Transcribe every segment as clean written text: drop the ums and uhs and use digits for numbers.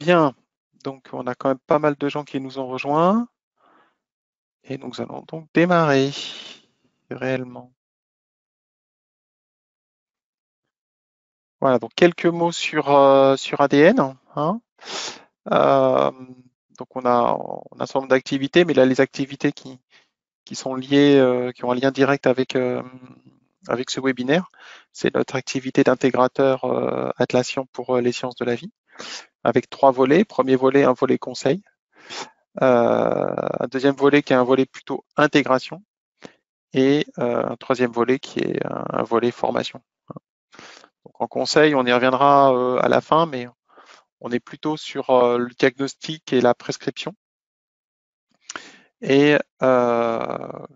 Bien, donc on a quand même pas mal de gens qui nous ont rejoints et nous allons donc démarrer réellement. Voilà, donc quelques mots sur ADN, hein. Euh, donc on a un certain nombre d'activités, mais là les activités qui sont liées, qui ont un lien direct avec ce webinaire, c'est notre activité d'intégrateur Atlassian pour les sciences de la vie, avec trois volets. Premier volet, un volet conseil. Un deuxième volet qui est un volet plutôt intégration et un troisième volet qui est un volet formation. Donc en conseil, on y reviendra à la fin, mais on est plutôt sur le diagnostic et la prescription. Et dans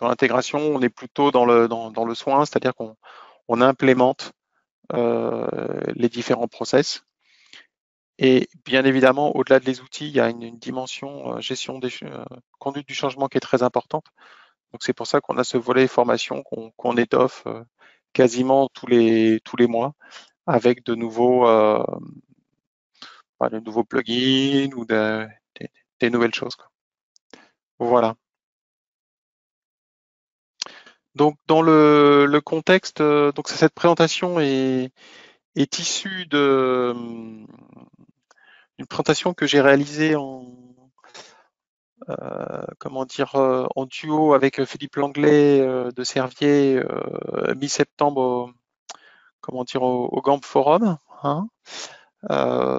l'intégration, on est plutôt dans le soin, c'est-à-dire qu'on implémente les différents process. Et bien évidemment, au-delà des outils, il y a une dimension gestion des conduite du changement qui est très importante. Donc c'est pour ça qu'on a ce volet formation qu'on étoffe quasiment tous les mois avec de nouveaux plugins ou des nouvelles choses, quoi. Voilà. Donc dans le contexte, donc cette présentation est issue d'une présentation que j'ai réalisée comment dire, en duo avec Philippe Langlais de Servier mi-septembre comment dire, au GAMP Forum, hein.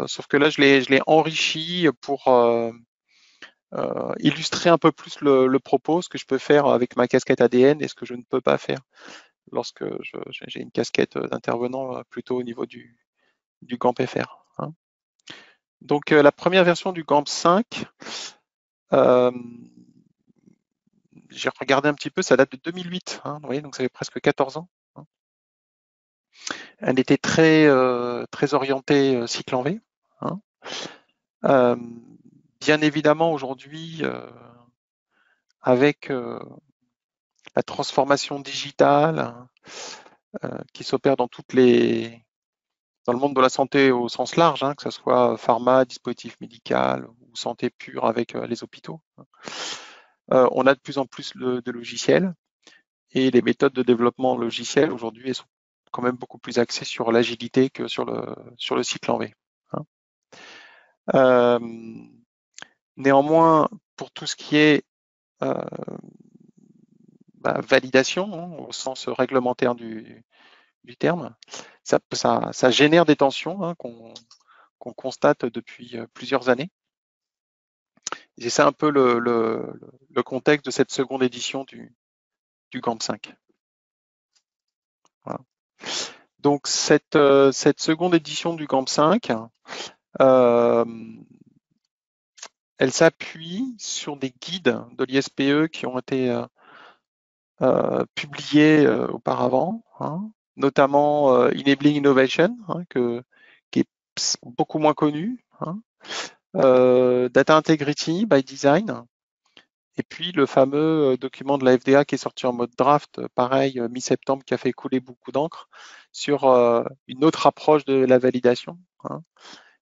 Sauf que là, je l'ai enrichi pour illustrer un peu plus le propos, ce que je peux faire avec ma casquette ADN et ce que je ne peux pas faire lorsque j'ai une casquette d'intervenant plutôt au niveau du GAMP FR, hein. Donc la première version du GAMP 5, euh, j'ai regardé un petit peu, ça date de 2008, hein, vous voyez, donc ça fait presque 14 ans, hein. Elle était très orientée cycle en V, hein. Euh, Bien évidemment, aujourd'hui, avec la transformation digitale qui s'opère dans le monde de la santé au sens large, hein, que ce soit pharma, dispositif médical ou santé pure avec les hôpitaux, on a de plus en plus de logiciels et les méthodes de développement logiciel aujourd'hui sont quand même beaucoup plus axées sur l'agilité que sur le cycle en V, hein. Euh, Néanmoins, pour tout ce qui est euh, validation, hein, au sens réglementaire du terme, ça génère des tensions, hein, qu'on constate depuis plusieurs années. Et c'est un peu le contexte de cette seconde édition du GAMP 5. Voilà. Donc cette seconde édition du GAMP 5, euh, elle s'appuie sur des guides de l'ISPE qui ont été publiés auparavant, hein, notamment Enabling Innovation, hein, qui est beaucoup moins connu, hein, Data Integrity by Design, et puis le fameux document de la FDA qui est sorti en mode draft, pareil, mi-septembre, qui a fait couler beaucoup d'encre sur une autre approche de la validation, hein,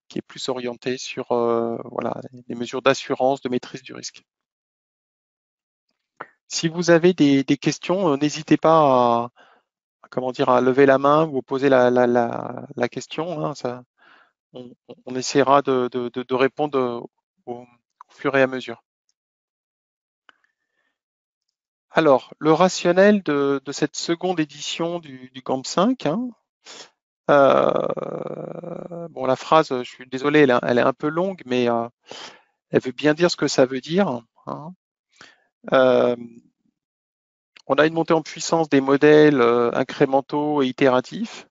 qui est plus orientée sur voilà, les mesures d'assurance, de maîtrise du risque. Si vous avez des questions, n'hésitez pas comment dire, à lever la main ou poser la question, hein, on essaiera de répondre au fur et à mesure. Alors, le rationnel de cette seconde édition du GAMP 5, hein, bon, la phrase, je suis désolé, elle est un peu longue, mais elle veut bien dire ce que ça veut dire, hein. Euh, on a une montée en puissance des modèles incrémentaux et itératifs,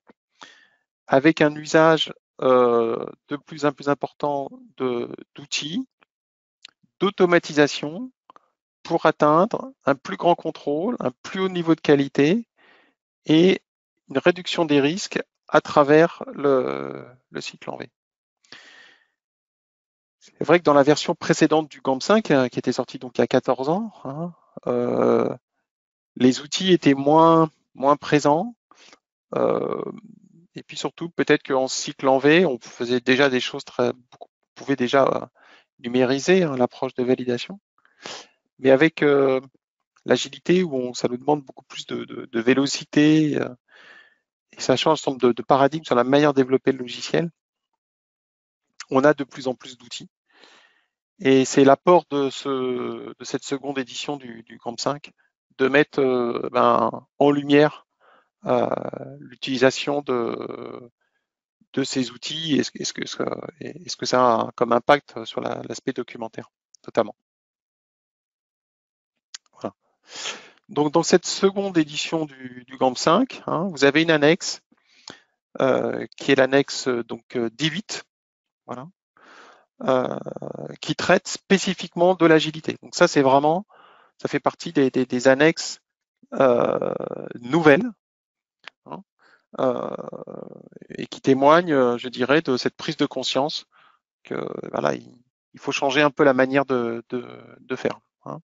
avec un usage de plus en plus important d'outils, d'automatisation pour atteindre un plus grand contrôle, un plus haut niveau de qualité et une réduction des risques à travers le cycle en V. C'est vrai que dans la version précédente du GAMP 5, qui était sortie donc il y a 14 ans, hein, les outils étaient moins présents. Euh, et puis surtout, peut-être qu'en cycle en V, on faisait déjà des choses beaucoup pouvez déjà numériser l'approche de validation. Mais avec l'agilité, où ça nous demande beaucoup plus de vélocité, et ça change un certain nombre de paradigmes sur la manière de développer le logiciel, on a de plus en plus d'outils. Et c'est l'apport de cette seconde édition du Camp 5 de mettre en lumière l'utilisation de ces outils et ce que ça a comme impact sur l'aspect documentaire, notamment. Voilà. Donc, dans cette seconde édition du GAMP 5, vous avez une annexe qui est l'annexe donc 18, voilà, qui traite spécifiquement de l'agilité. Donc ça, c'est vraiment, ça fait partie des annexes nouvelles, hein, et qui témoignent, je dirais, de cette prise de conscience que voilà, il faut changer un peu la manière de faire. Hein.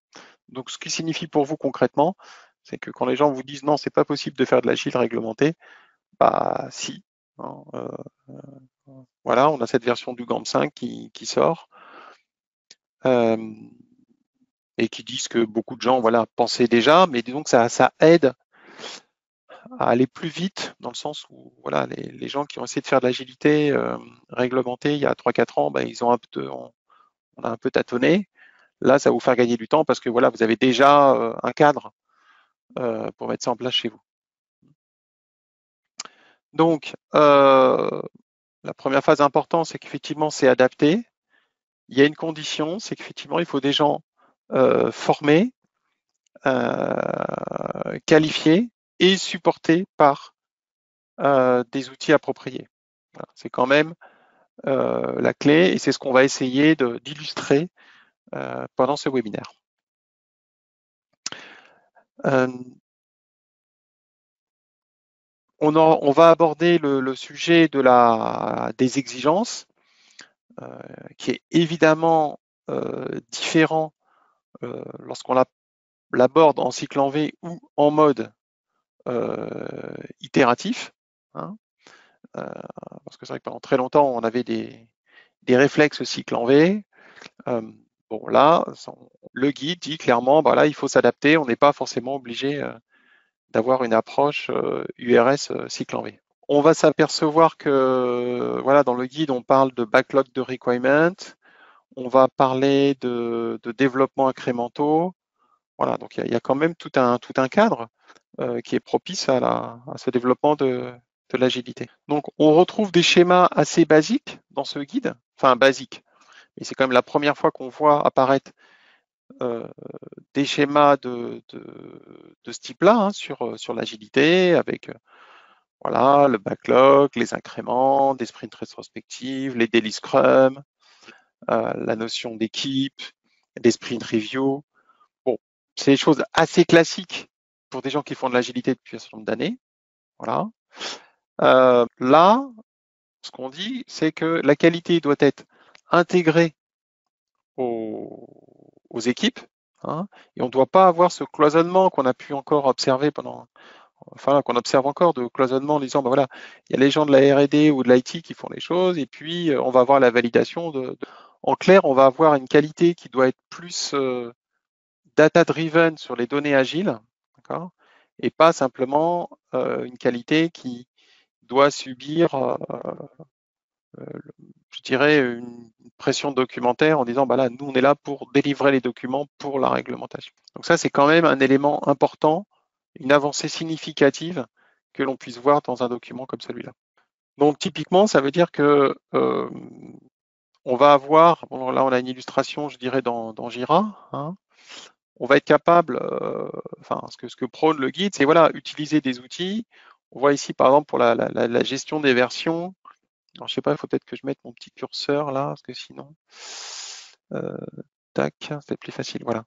Donc, ce qui signifie pour vous concrètement, c'est que quand les gens vous disent non, c'est pas possible de faire de l'agile réglementé, bah si. Hein, voilà, on a cette version du GAMP 5 qui sort et qui disent que beaucoup de gens voilà pensaient déjà, mais disons que ça aide à aller plus vite dans le sens où voilà les gens qui ont essayé de faire de l'agilité réglementée il y a 3-4 ans, bah, ils ont on a un peu tâtonné. Là, ça va vous faire gagner du temps parce que voilà, vous avez déjà un cadre pour mettre ça en place chez vous. Donc, la première phase importante, c'est qu'effectivement, c'est adapté. Il y a une condition, c'est qu'effectivement, il faut des gens formés, qualifiés et supportés par des outils appropriés. Voilà, c'est quand même la clé et c'est ce qu'on va essayer d'illustrer pendant ce webinaire. On va aborder le sujet des exigences, qui est évidemment différent lorsqu'on l'aborde en cycle en V ou en mode itératif. Hein, parce que c'est vrai que pendant très longtemps, on avait des réflexes cycle en V. Bon, là, le guide dit clairement, bah là, il faut s'adapter. On n'est pas forcément obligé d'avoir une approche URS cycle en V. On va s'apercevoir que voilà, dans le guide, on parle de backlog de requirements, on va parler de développement incrémentaux. Voilà, donc il y a quand même tout un cadre qui est propice à ce développement de l'agilité. Donc on retrouve des schémas assez basiques dans ce guide, enfin basiques, mais c'est quand même la première fois qu'on voit apparaître des schémas de ce type-là sur l'agilité avec voilà, le backlog, les incréments, des sprints rétrospectives, les daily scrum, la notion d'équipe, des sprint review. Bon, c'est des choses assez classiques pour des gens qui font de l'agilité depuis un certain nombre d'années. Voilà. Là, ce qu'on dit, c'est que la qualité doit être intégrée aux équipes, hein, et on ne doit pas avoir ce cloisonnement qu'on a pu encore observer qu'on observe encore de cloisonnement en disant, ben voilà, il y a les gens de la R&D ou de l'IT qui font les choses, et puis on va avoir la validation En clair, on va avoir une qualité qui doit être plus data-driven sur les données agiles, d'accord, et pas simplement une qualité qui doit subir, je dirais, une pression documentaire en disant, bah là, nous, on est là pour délivrer les documents pour la réglementation. Donc ça, c'est quand même un élément important, une avancée significative que l'on puisse voir dans un document comme celui-là. Donc typiquement, ça veut dire que on va avoir, bon, là on a une illustration, je dirais, dans Jira, hein, on va être capable, enfin ce que prône le guide, c'est voilà, utiliser des outils. On voit ici par exemple pour la gestion des versions. Alors je sais pas, il faut peut-être que je mette mon petit curseur là, parce que sinon, euh, tac, c'est plus facile. Voilà.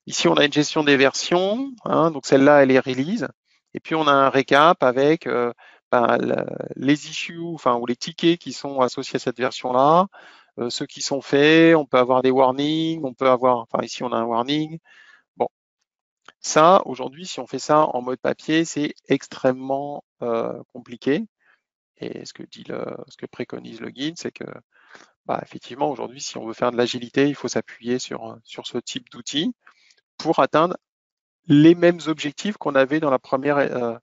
Ici on a une gestion des versions, hein, donc celle-là elle est release, et puis on a un récap avec les issues, enfin ou les tickets qui sont associés à cette version-là, ceux qui sont faits. On peut avoir des warnings, on peut avoir, enfin ici on a un warning. Bon, ça, aujourd'hui, si on fait ça en mode papier, c'est extrêmement compliqué. Et ce que préconise le guide, c'est que Effectivement, aujourd'hui, si on veut faire de l'agilité, il faut s'appuyer sur ce type d'outils pour atteindre les mêmes objectifs qu'on avait dans la première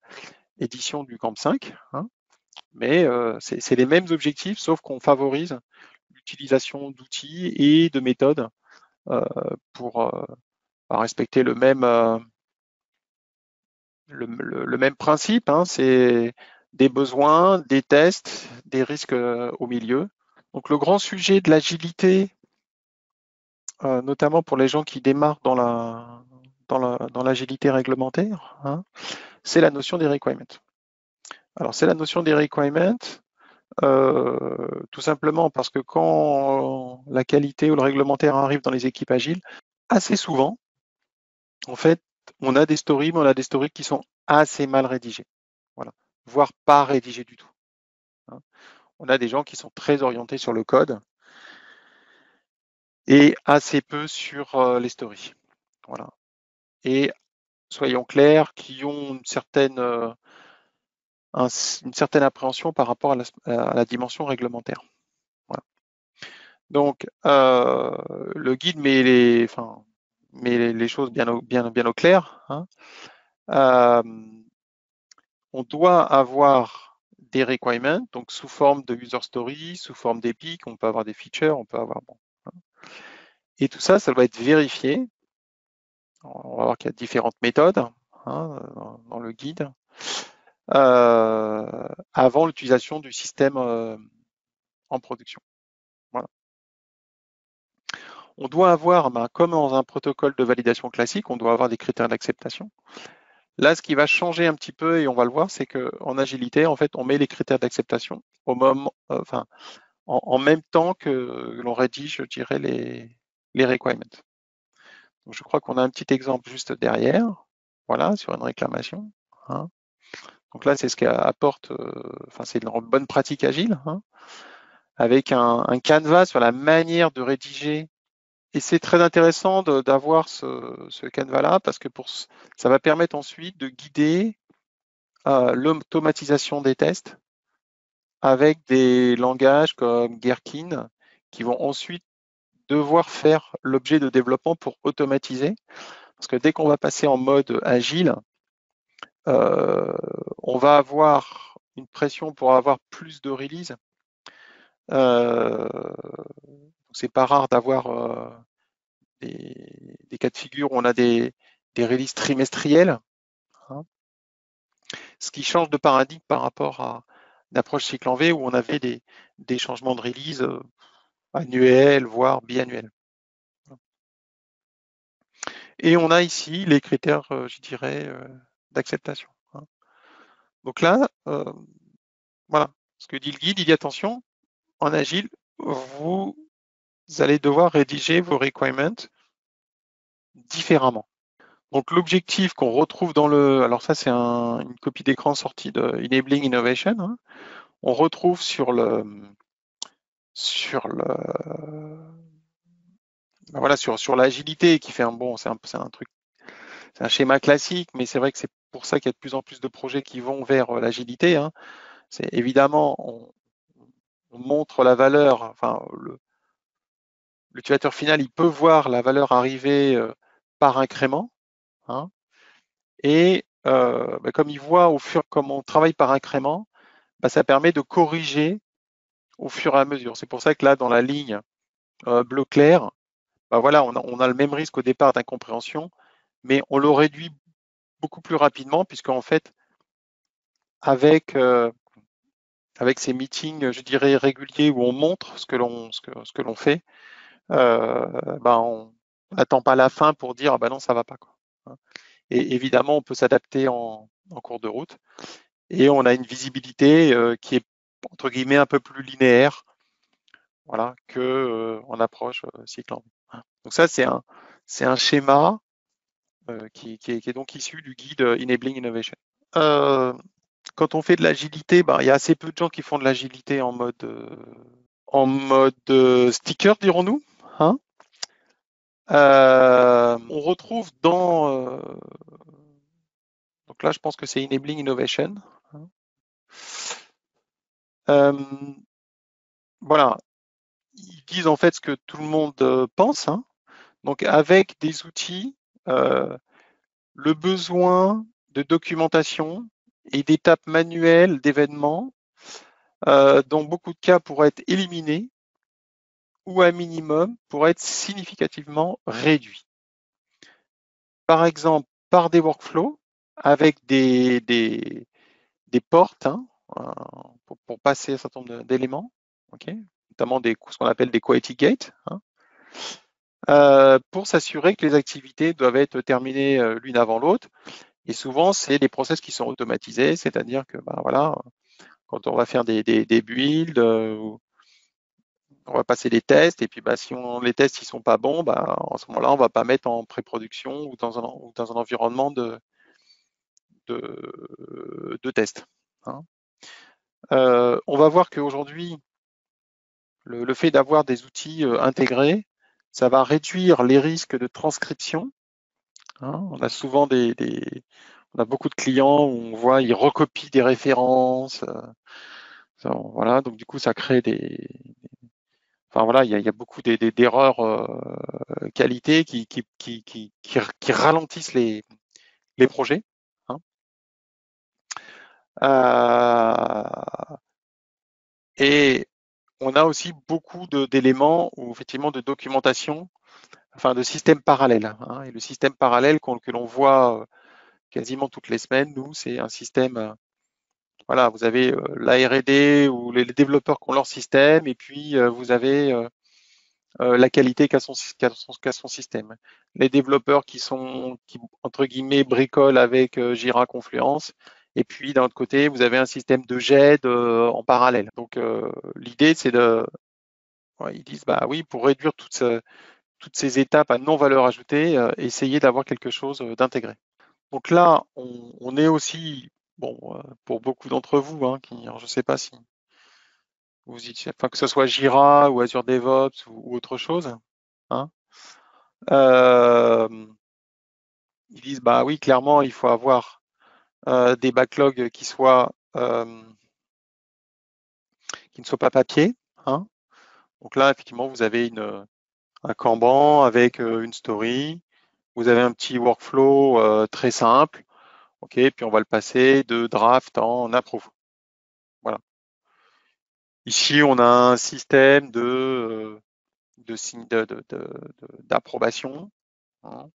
édition du Camp 5, hein. Mais c'est les mêmes objectifs, sauf qu'on favorise l'utilisation d'outils et de méthodes pour respecter le même principe, hein. C'est des besoins, des tests, des risques au milieu. Donc le grand sujet de l'agilité, notamment pour les gens qui démarrent dans l'agilité réglementaire, hein, c'est la notion des requirements. Alors c'est la notion des requirements, tout simplement parce que quand la qualité ou le réglementaire arrive dans les équipes agiles, assez souvent, en fait, on a des stories, mais on a des stories qui sont assez mal rédigées, voilà, voire pas rédigées du tout, hein. On a des gens qui sont très orientés sur le code et assez peu sur les stories, voilà. Et soyons clairs, qui ont une certaine appréhension par rapport à la dimension réglementaire. Voilà. Donc, le guide met les choses bien au clair, hein. Euh, on doit avoir des requirements, donc sous forme de user story, sous forme d'epic, on peut avoir des features, on peut avoir bon, hein. Et tout ça, ça doit être vérifié. On va voir qu'il y a différentes méthodes, hein, dans le guide, avant l'utilisation du système en production. Voilà. On doit avoir, comme dans un protocole de validation classique, on doit avoir des critères d'acceptation. Là, ce qui va changer un petit peu, et on va le voir, c'est qu'en agilité, en fait, on met les critères d'acceptation au moment, en même temps que l'on rédige, je dirais, les requirements. Donc, je crois qu'on a un petit exemple juste derrière, voilà, sur une réclamation, hein. Donc là, c'est ce qu'apporte, c'est une bonne pratique agile, hein, avec un canevas sur la manière de rédiger. Et c'est très intéressant d'avoir ce canevas-là parce que ça va permettre ensuite de guider l'automatisation des tests avec des langages comme Gherkin qui vont ensuite devoir faire l'objet de développement pour automatiser. Parce que dès qu'on va passer en mode agile, euh, on va avoir une pression pour avoir plus de release. C'est pas rare d'avoir des cas de figure où on a des releases trimestrielles, hein, ce qui change de paradigme par rapport à une approche cycle en V où on avait des changements de release annuels, voire biannuels. Et on a ici les critères, je dirais, d'acceptation, hein. Donc là, voilà, ce que dit le guide, il dit attention, en agile, vous allez devoir rédiger vos requirements différemment. Donc l'objectif qu'on retrouve alors ça c'est une copie d'écran sortie de Enabling Innovation, hein. On retrouve sur le, voilà, sur l'agilité qui fait c'est un truc, c'est un schéma classique, mais c'est vrai que c'est pour ça qu'il y a de plus en plus de projets qui vont vers l'agilité, hein. C'est évidemment, on montre la valeur, l'utilisateur final, il peut voir la valeur arriver par incrément, hein. Et comme il voit comme on travaille par incrément, ça permet de corriger au fur et à mesure. C'est pour ça que là, dans la ligne bleu clair, voilà, on a le même risque au départ d'incompréhension, mais on le réduit beaucoup plus rapidement, puisqu'en fait, avec, avec ces meetings, je dirais, réguliers où on montre ce que l'on fait, on n'attend pas la fin pour dire ah non, ça va pas, quoi, hein. Et évidemment, on peut s'adapter en cours de route et on a une visibilité qui est entre guillemets un peu plus linéaire, voilà, que en approche cycle en V. Donc ça, c'est un schéma qui est donc issu du guide Enabling Innovation. Euh, Quand on fait de l'agilité, il y a assez peu de gens qui font de l'agilité en mode sticker, dirons-nous, hein. On retrouve donc là, je pense que c'est Enabling Innovation, hein. Euh, voilà, ils disent en fait ce que tout le monde pense, hein. Donc avec des outils, le besoin de documentation et d'étapes manuelles d'événements, dans beaucoup de cas pourraient être éliminés ou à minimum pourraient être significativement réduits. Par exemple, par des workflows avec des portes, hein, pour passer un certain nombre d'éléments, okay, notamment ce qu'on appelle des quality gates, hein, pour s'assurer que les activités doivent être terminées l'une avant l'autre. Et souvent, c'est des process qui sont automatisés, c'est-à-dire que bah, voilà, quand on va faire des builds, on va passer des tests, et puis bah, si les tests ils sont pas bons, bah, en ce moment-là, on va pas mettre en pré-production ou dans un environnement de test, hein. On va voir qu'aujourd'hui, le fait d'avoir des outils intégrés, ça va réduire les risques de transcription, hein. On a souvent on a beaucoup de clients où on voit ils recopient des références, voilà, donc du coup ça crée enfin voilà, il y a beaucoup d'erreurs qualité qui ralentissent les projets, hein. Euh, et on a aussi beaucoup d'éléments ou effectivement de documentation, enfin de systèmes parallèles, hein. Et le système parallèle que l'on voit quasiment toutes les semaines, nous, c'est un système, voilà, vous avez la R&D ou les développeurs qui ont leur système, et puis vous avez la qualité qu'a son système. Les développeurs qui entre guillemets bricolent avec Jira Confluence, et puis d'un autre côté, vous avez un système de GED en parallèle. Donc l'idée, c'est ouais, ils disent bah oui, pour réduire toutes ces étapes à non valeur ajoutée, essayer d'avoir quelque chose d'intégré. Donc là, on est aussi, bon, pour beaucoup d'entre vous, hein, alors je ne sais pas si enfin, que ce soit Jira ou Azure DevOps ou autre chose, hein, euh, ils disent, bah oui, clairement, il faut avoir des backlogs qui ne soient pas papier, hein. Donc là, effectivement, vous avez un Kanban avec une story, vous avez un petit workflow très simple, ok, puis on va le passer de draft en approve. Voilà. Ici, on a un système d'approbation, hein.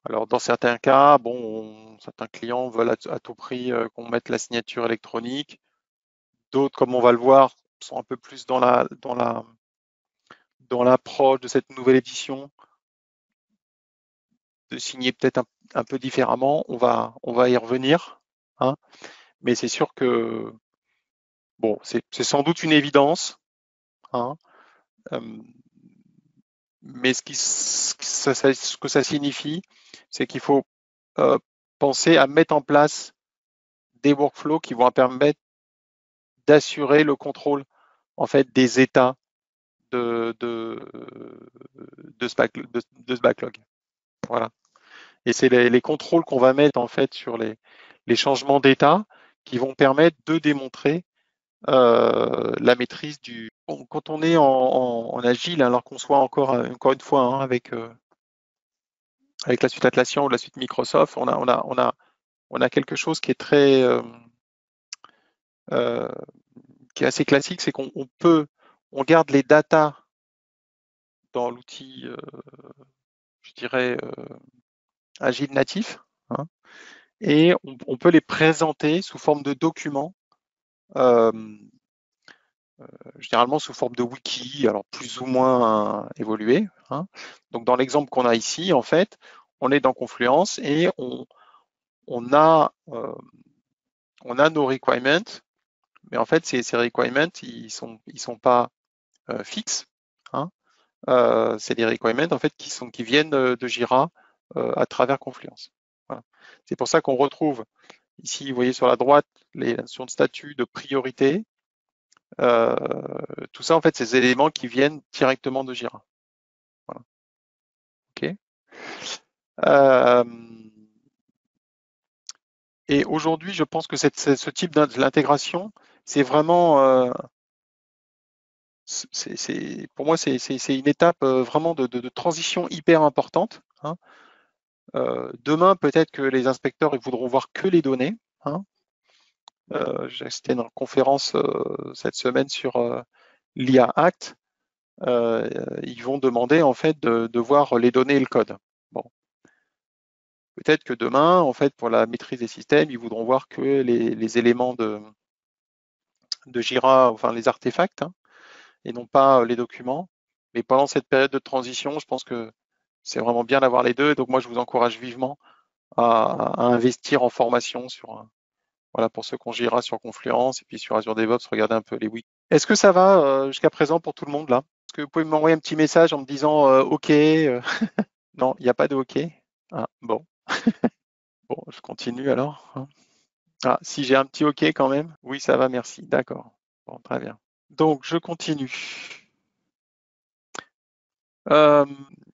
Alors, dans certains cas, bon, certains clients veulent à tout prix qu'on mette la signature électronique. D'autres, comme on va le voir, sont un peu plus dans l'approche de cette nouvelle édition, de signer peut-être un peu différemment. On va y revenir, hein. Mais c'est sûr que, bon, c'est sans doute une évidence, hein. Euh, mais ce que ça signifie, c'est qu'il faut euh, penser à mettre en place des workflows qui vont permettre d'assurer le contrôle en fait des états de, de, de ce backlog. Voilà. Et c'est les contrôles qu'on va mettre en fait sur les changements d'état qui vont permettre de démontrer la maîtrise du. Bon, quand on est en agile, alors qu'on soit encore une fois hein, avec la suite Atlassian ou la suite Microsoft, on a quelque chose qui est euh, qui est assez classique, c'est on garde les datas dans l'outil, je dirais, agile natif, hein, et on peut les présenter sous forme de documents, euh, généralement sous forme de wiki, alors plus ou moins évolué, hein. Donc dans l'exemple qu'on a ici, en fait, on est dans Confluence et on a nos requirements, mais en fait, ces requirements, ils sont pas fixes, hein. C'est des requirements en fait qui viennent de Jira à travers Confluence. Voilà. C'est pour ça qu'on retrouve ici, vous voyez sur la droite, les notions de statut, de priorité. Euh, tout ça, en fait, c'est des éléments qui viennent directement de Jira. Voilà. OK. Euh, et aujourd'hui, je pense que ce type d'intégration, c'est vraiment Pour moi, c'est une étape vraiment de transition hyper importante, hein. Demain, peut-être que les inspecteurs ils voudront voir que les données, hein. J'ai assisté à une conférence cette semaine sur l'IA Act. Ils vont demander en fait de voir les données et le code. Bon, peut-être que demain, en fait, pour la maîtrise des systèmes, ils voudront voir que les éléments de Jira, enfin les artefacts, hein, et non pas les documents. Mais pendant cette période de transition, je pense que c'est vraiment bien d'avoir les deux. Donc moi, je vous encourage vivement à investir en formation voilà, pour ceux qu'on Jira sur Confluence et puis sur Azure DevOps, regardez un peu les wikis. Est-ce que ça va jusqu'à présent pour tout le monde là? Est-ce que vous pouvez m'envoyer un petit message en me disant OK? Non, il n'y a pas de OK. Ah, bon, bon, je continue alors, hein. Ah, si j'ai un petit OK quand même. Oui, ça va, merci. D'accord. Bon, très bien. Donc, je continue. Euh,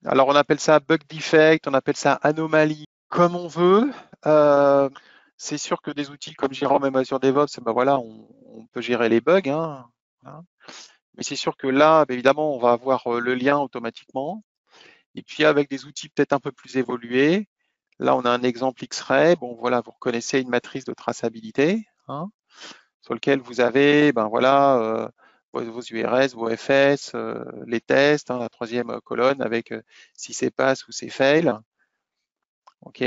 alors, on appelle ça bug defect, on appelle ça anomalie, comme on veut. Euh, c'est sûr que des outils comme Jira, même Azure DevOps, ben voilà, on peut gérer les bugs, hein, hein. Mais c'est sûr que là, ben évidemment, on va avoir le lien automatiquement. Et puis avec des outils peut-être un peu plus évolués, là on a un exemple X-Ray. Bon voilà, vous reconnaissez une matrice de traçabilité, hein, sur lequel vous avez ben voilà vos URS, vos FS, les tests, hein, la troisième colonne avec si c'est pass ou c'est fail. Ok,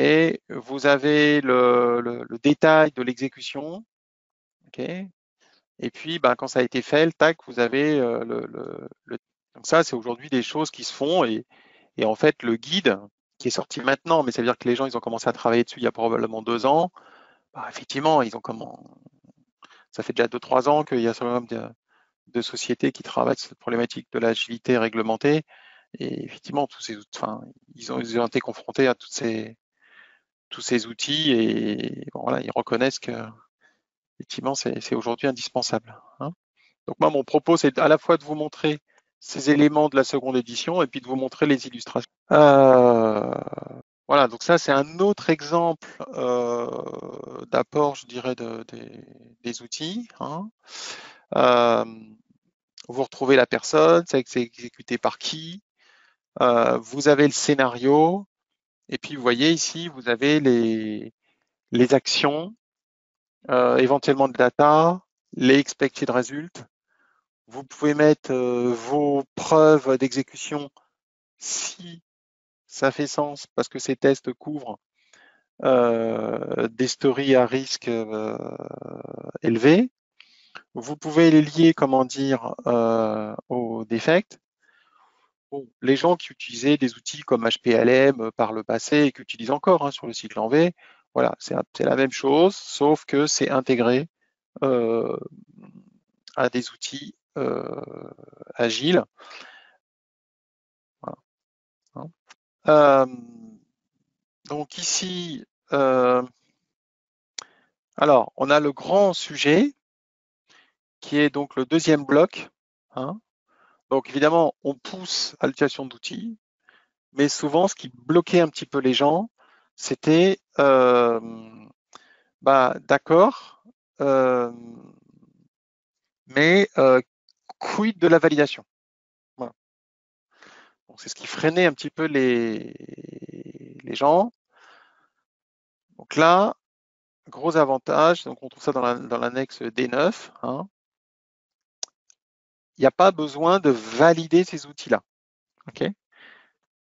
vous avez le détail de l'exécution. Ok, et puis ben, quand ça a été fail, tac, vous avez donc ça c'est aujourd'hui des choses qui se font et en fait le guide qui est sorti maintenant, mais ça veut dire que les gens ils ont commencé à travailler dessus il y a probablement 2 ans. Bah, effectivement, ils ont comment ça fait déjà 2, 3 ans qu'il y a un certain nombre de sociétés qui travaillent sur cette problématique de l'agilité réglementée. Et effectivement, enfin, ils ont été confrontés à tous ces outils et bon, voilà, ils reconnaissent que effectivement c'est aujourd'hui indispensable, hein. Donc moi, mon propos, c'est à la fois de vous montrer ces éléments de la seconde édition et puis de vous montrer les illustrations. Voilà, donc ça, c'est un autre exemple d'apport, je dirais, des outils, hein. Euh, vous retrouvez la personne, c'est exécuté par qui, vous avez le scénario, et puis vous voyez ici, vous avez les actions, éventuellement de data, les expected results. Vous pouvez mettre vos preuves d'exécution si ça fait sens, parce que ces tests couvrent des stories à risque élevé. Vous pouvez les lier, comment dire, aux defects. Bon, les gens qui utilisaient des outils comme HPLM par le passé et qui utilisent encore, hein, sur le cycle en V, voilà, c'est la même chose, sauf que c'est intégré euh, à des outils agiles. Voilà, hein. Euh, donc ici, alors on a le grand sujet qui est donc le deuxième bloc, hein. Donc évidemment, on pousse à l'utilisation d'outils, mais souvent ce qui bloquait un petit peu les gens, c'était bah, d'accord, euh, mais quid de la validation? Voilà. Donc c'est ce qui freinait un petit peu les gens. Donc là, gros avantage, donc on trouve ça dans l'annexe D9, hein. Il n'y a pas besoin de valider ces outils-là. Ok.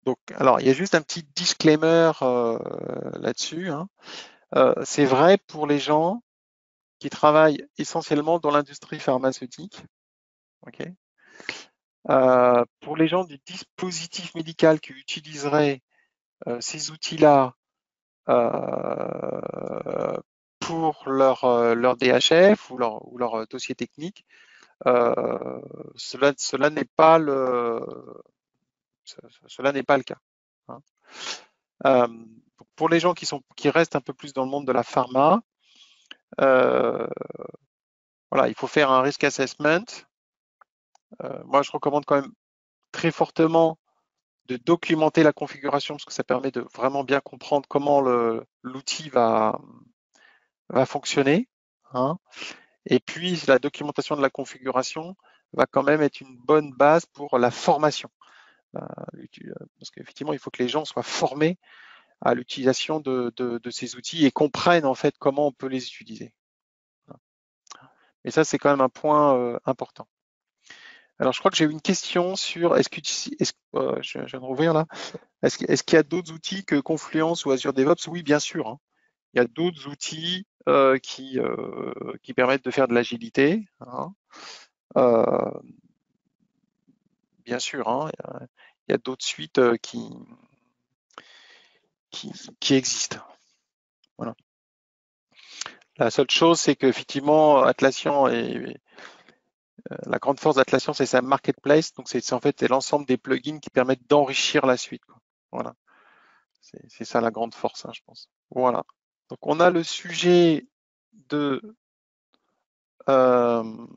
Donc, alors, il y a juste un petit disclaimer là-dessus, hein. C'est vrai pour les gens qui travaillent essentiellement dans l'industrie pharmaceutique. Ok. Pour les gens du dispositif médical qui utiliseraient ces outils-là euh, pour leur DHF ou leur dossier technique, cela n'est pas cela n'est pas le cas, hein. Euh, pour les gens qui restent un peu plus dans le monde de la pharma, euh, voilà, il faut faire un risk assessment. Moi, je recommande quand même très fortement de documenter la configuration parce que ça permet de vraiment bien comprendre comment l'outil va fonctionner, hein. Et puis, la documentation de la configuration va quand même être une bonne base pour la formation. Parce qu'effectivement, il faut que les gens soient formés à l'utilisation de ces outils et comprennent en fait comment on peut les utiliser. Et ça, c'est quand même un point important. Alors, je crois que j'ai eu une question sur je viens de rouvrir là. Est-ce qu'il y a d'autres outils que Confluence ou Azure DevOps? Oui, bien sûr, hein. Il y a d'autres outils qui permettent de faire de l'agilité, hein. Euh, Bien sûr, hein, il y a d'autres suites qui, qui existent. Voilà. La seule chose, c'est qu'effectivement, Atlassian est la grande force d'Atlassian, c'est sa marketplace. Donc, c'est en fait c'est l'ensemble des plugins qui permettent d'enrichir la suite, quoi. Voilà. C'est ça la grande force, hein, je pense. Voilà. Donc, on a le sujet de euh,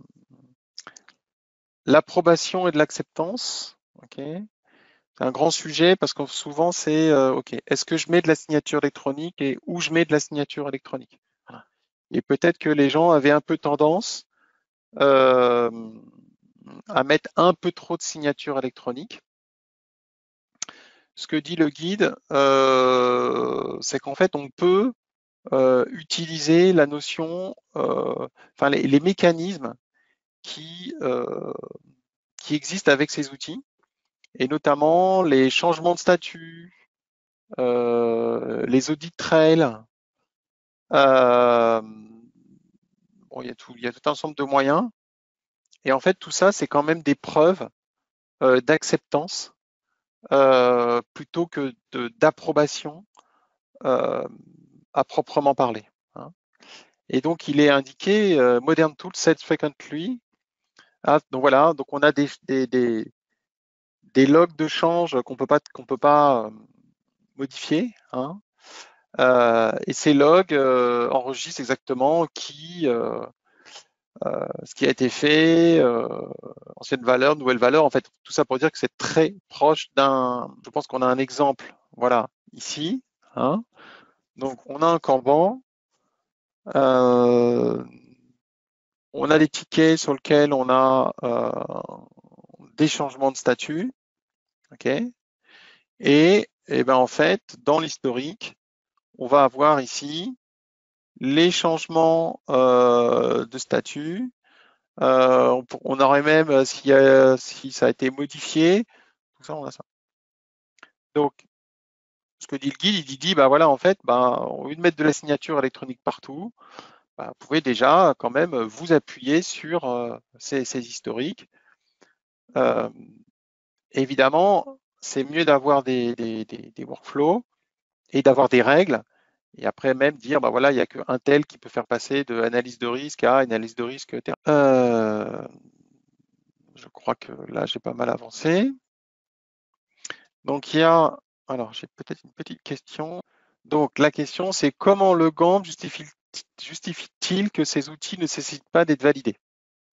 l'approbation et de l'acceptance. Ok. C'est un grand sujet parce que souvent c'est ok. Est-ce que je mets de la signature électronique et où je mets de la signature électronique? Voilà. Et peut-être que les gens avaient un peu tendance euh, à mettre un peu trop de signatures électroniques. Ce que dit le guide, c'est qu'en fait, on peut utiliser la notion, enfin les mécanismes qui, qui existent avec ces outils, et notamment les changements de statut, les audits trail. Bon, il y a tout un ensemble de moyens. Et en fait, tout ça, c'est quand même des preuves d'acceptance plutôt que d'approbation euh, à proprement parler, hein. Et donc, il est indiqué Modern Tools set frequently. Ah, donc voilà, donc on a des logs de change qu'on peut pas modifier, hein. Et ces logs enregistrent exactement ce qui a été fait, ancienne valeur, nouvelle valeur. En fait, tout ça pour dire que c'est très proche d'un. Je pense qu'on a un exemple, voilà, ici, hein. Donc, on a un Kanban. Euh, on a des tickets sur lesquels on a des changements de statut, ok. Et ben en fait, dans l'historique, on va avoir ici les changements de statut. On aurait même si ça a été modifié, tout ça, on a ça. Donc, ce que dit le guide, il dit, bah voilà, en fait, bah, au lieu de mettre de la signature électronique partout, bah, vous pouvez déjà quand même vous appuyer sur ces historiques. Euh, Évidemment, c'est mieux d'avoir des workflows et d'avoir des règles. Et après même dire, bah voilà, il n'y a qu'un tel qui peut faire passer de analyse de risque à analyse de risque. Je crois que là, j'ai pas mal avancé. Donc il y a, alors j'ai peut-être une petite question. Donc la question, c'est comment le GAMP justifie-t-il que ces outils ne nécessitent pas d'être validés?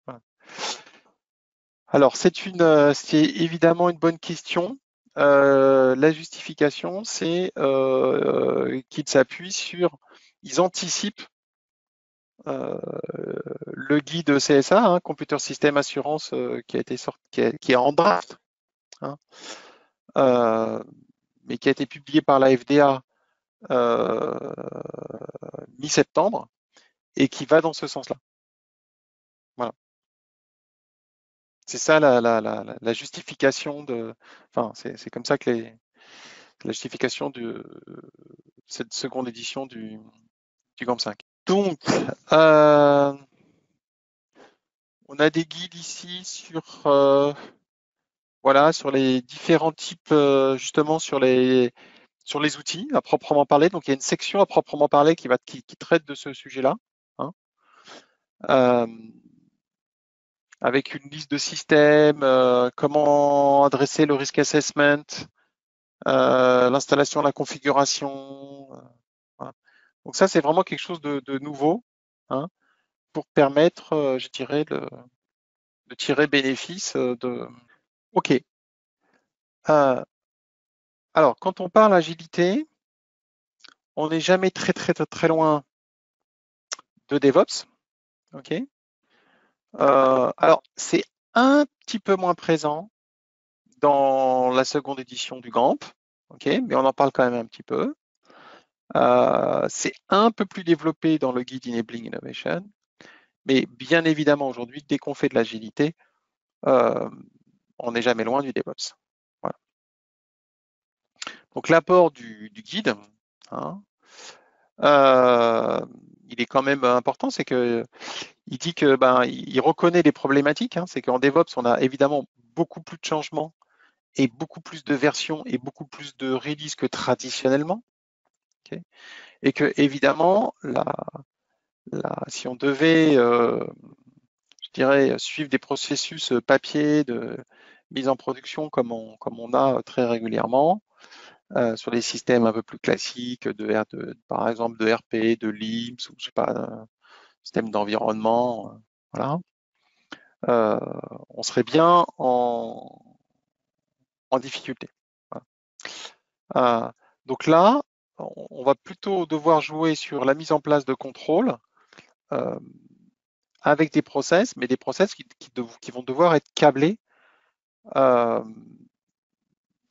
Voilà. Alors c'est évidemment une bonne question. La justification, c'est qu'ils s'appuient sur, ils anticipent euh, le guide CSA, hein, Computer System Assurance, qui a été sorti, qui est en draft, hein, euh, mais qui a été publié par la FDA euh, mi-septembre et qui va dans ce sens-là. Voilà. C'est ça la justification de. Enfin, c'est comme ça que la justification de cette seconde édition du GAMP 5. Donc, euh, on a des guides ici voilà, sur les différents types, justement sur les outils à proprement parler. Donc, il y a une section à proprement parler qui traite de ce sujet-là, hein. Euh, avec une liste de systèmes, comment adresser le risk assessment, l'installation, la configuration. Voilà. Donc ça, c'est vraiment quelque chose de nouveau, hein, pour permettre, je dirais, de tirer bénéfice de. OK. Euh, alors, quand on parle agilité, on n'est jamais très loin de DevOps. OK. Alors, c'est un petit peu moins présent dans la seconde édition du GAMP, ok, mais on en parle quand même un petit peu. C'est un peu plus développé dans le guide Enabling Innovation, mais bien évidemment aujourd'hui, dès qu'on fait de l'agilité, on n'est jamais loin du DevOps. Voilà. Donc l'apport du guide, hein, il est quand même important, c'est que il dit que il reconnaît les problématiques, hein, c'est qu'en DevOps, on a évidemment beaucoup plus de changements et beaucoup plus de versions et beaucoup plus de releases que traditionnellement. Okay, et que évidemment, si on devait, je dirais, suivre des processus papier de mise en production comme on a très régulièrement, sur des systèmes un peu plus classiques par exemple de RP, de LIMS ou je sais pas, système d'environnement, voilà, euh, on serait bien en difficulté. Voilà. Donc là, on va plutôt devoir jouer sur la mise en place de contrôles euh, avec des process, mais des process qui vont devoir être câblés euh,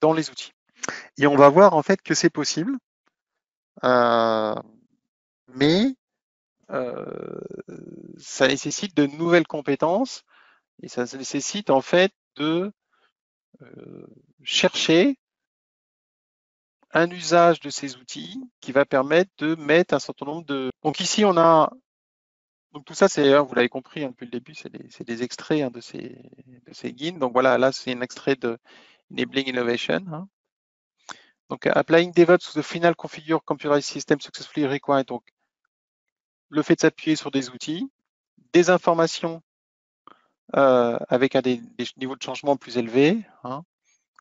dans les outils. Et on va voir en fait que c'est possible, euh, mais euh, ça nécessite de nouvelles compétences et ça nécessite en fait de chercher un usage de ces outils qui va permettre de mettre un certain nombre de... Donc ici, on a... Donc tout ça, c'est, vous l'avez compris hein, depuis le début, c'est des extraits hein, de ces guides. Donc voilà, là, c'est un extrait de Enabling Innovation. Hein. Donc Applying DevOps to the final configure computerized system successfully require donc le fait de s'appuyer sur des outils, des informations avec des niveaux de changement plus élevés, hein,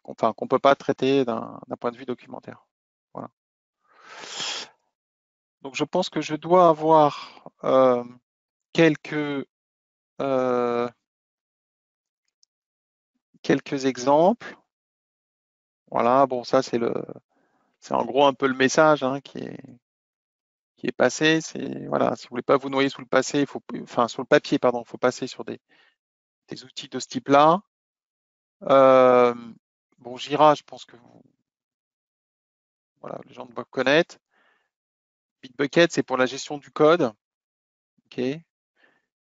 qu'on ne peut pas traiter d'un point de vue documentaire. Voilà. Donc je pense que je dois avoir quelques, euh, quelques exemples. Voilà, bon, ça c'est en gros un peu le message hein, qui est passé. C'est voilà, si vous voulez pas vous noyer sous le passé, enfin sur le papier, pardon, il faut passer sur des outils de ce type-là. Euh, bon, Jira, je pense que voilà, les gens doivent connaître. Bitbucket, c'est pour la gestion du code. Ok.